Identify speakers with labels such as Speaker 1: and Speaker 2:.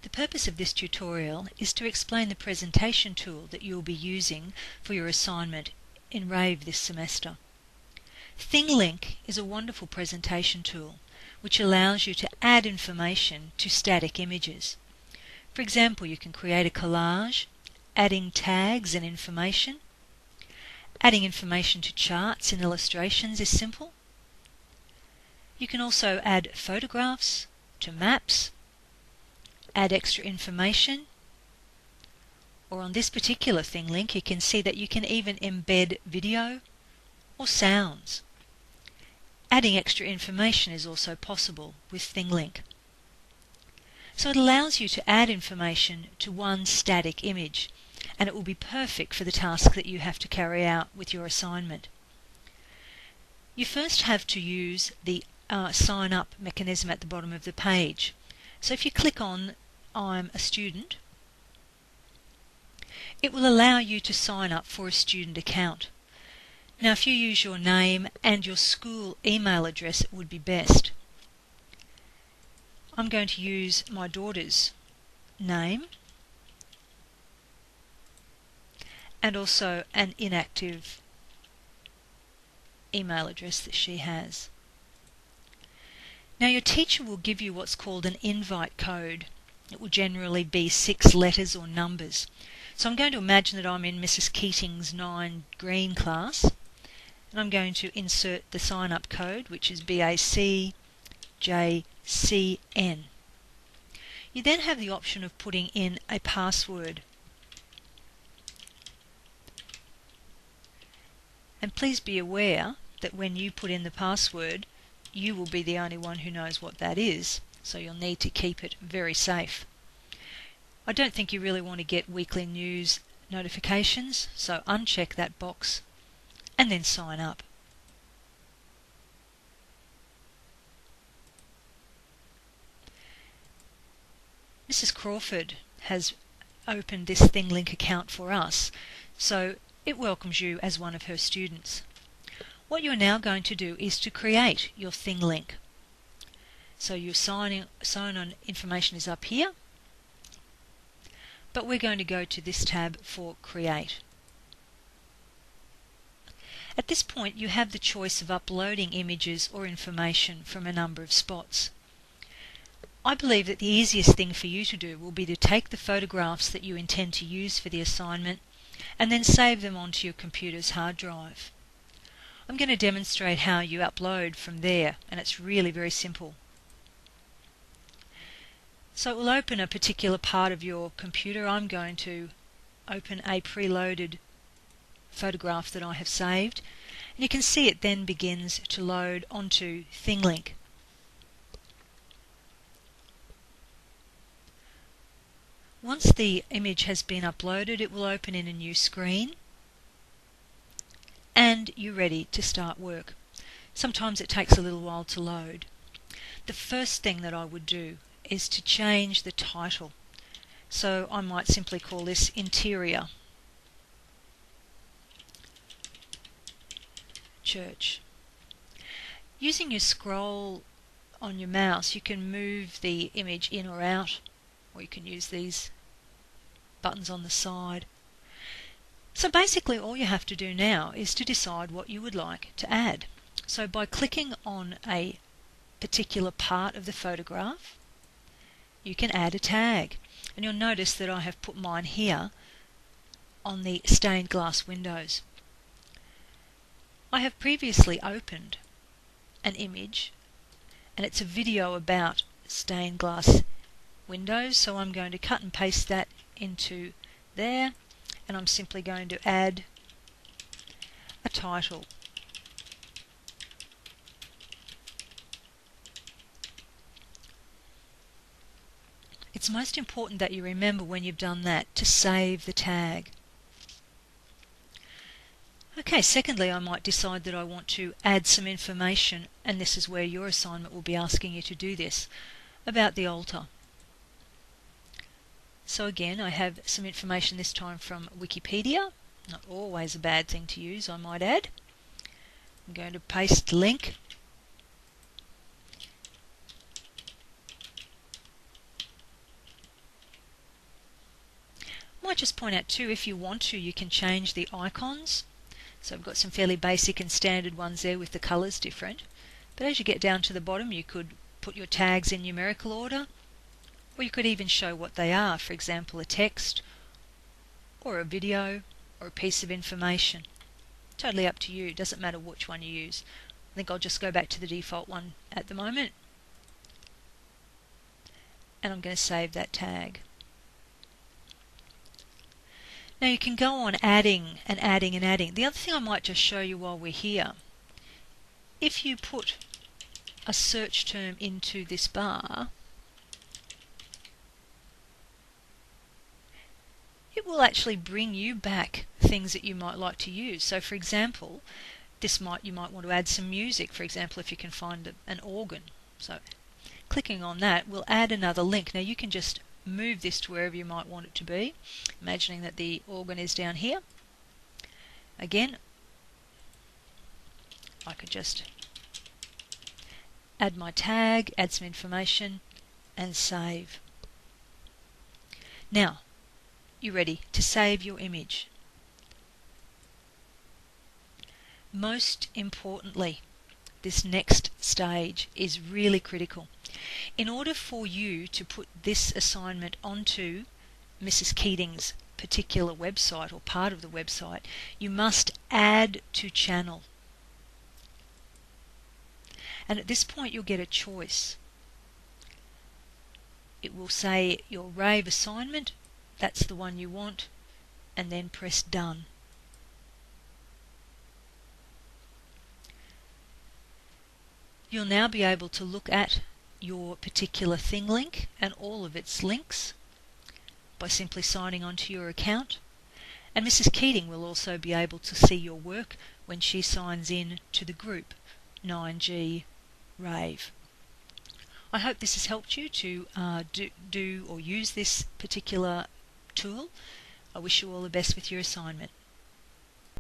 Speaker 1: The purpose of this tutorial is to explain the presentation tool that you'll be using for your assignment in RAVE this semester. ThingLink is a wonderful presentation tool which allows you to add information to static images. For example, you can create a collage, adding tags and information. Adding information to charts and illustrations is simple. You can also add photographs to maps, add extra information, or on this particular ThingLink you can see that you can even embed video or sounds. Adding extra information is also possible with ThingLink. So it allows you to add information to one static image, and it will be perfect for the task that you have to carry out with your assignment. You first have to use the sign up mechanism at the bottom of the page. So if you click on I'm a student, it will allow you to sign up for a student account. Now if you use your name and your school email address, it would be best. I'm going to use my daughter's name and also an inactive email address that she has. Now your teacher will give you what's called an invite code. It will generally be 6 letters or numbers. So I'm going to imagine that I'm in Mrs. Keating's 9 Green class, and I'm going to insert the sign up code, which is BACJCN. You then have the option of putting in a password. And please be aware that when you put in the password, you will be the only one who knows what that is, so you'll need to keep it very safe. I don't think you really want to get weekly news notifications, so uncheck that box and then sign up. Mrs. Crawford has opened this ThingLink account for us, so it welcomes you as one of her students. What you're now going to do is to create your ThingLink. So your sign-on information is up here, but we're going to go to this tab for Create. At this point you have the choice of uploading images or information from a number of spots. I believe that the easiest thing for you to do will be to take the photographs that you intend to use for the assignment and then save them onto your computer's hard drive. I'm going to demonstrate how you upload from there, and it's really very simple. So it will open a particular part of your computer. I'm going to open a preloaded photograph that I have saved, and you can see it then begins to load onto ThingLink. Once the image has been uploaded, it will open in a new screen and you're ready to start work. Sometimes it takes a little while to load. The first thing that I would do is to change the title. So I might simply call this Interior Church. Using your scroll on your mouse, you can move the image in or out, or you can use these buttons on the side. So basically all you have to do now is to decide what you would like to add. So by clicking on a particular part of the photograph, you can add a tag. And you'll notice that I have put mine here on the stained glass windows. I have previously opened an image, and it's a video about stained glass windows, so I'm going to cut and paste that into there, and I'm simply going to add a title. It's most important that you remember when you've done that to save the tag. Okay, secondly, I might decide that I want to add some information, and this is where your assignment will be asking you to do this, about the altar. So again, I have some information this time from Wikipedia. Not always a bad thing to use, I might add. I'm going to paste the link. Might just point out too, if you want to, you can change the icons. So I've got some fairly basic and standard ones there with the colours different. But as you get down to the bottom, you could put your tags in numerical order, or you could even show what they are, for example a text, or a video, or a piece of information. Totally up to you, doesn't matter which one you use. I think I'll just go back to the default one at the moment, and I'm going to save that tag. Now you can go on adding and adding and adding. The other thing I might just show you while we're here, if you put a search term into this bar, it will actually bring you back things that you might like to use. So for example, you might want to add some music, for example, if you can find an organ. So clicking on that will add another link. Now you can just move this to wherever you might want it to be, imagining that the organ is down here. Again, I could just add my tag, add some information, and save. Now, you're ready to save your image. Most importantly, this next stage is really critical. In order for you to put this assignment onto Mrs. Keating's particular website or part of the website, you must add to channel. And at this point you'll get a choice. It will say your rave assignment, that's the one you want, and then press done. You'll now be able to look at your particular ThingLink and all of its links by simply signing on to your account. And Mrs. Keating will also be able to see your work when she signs in to the group 9G Rave. I hope this has helped you to do or use this particular tool. I wish you all the best with your assignment.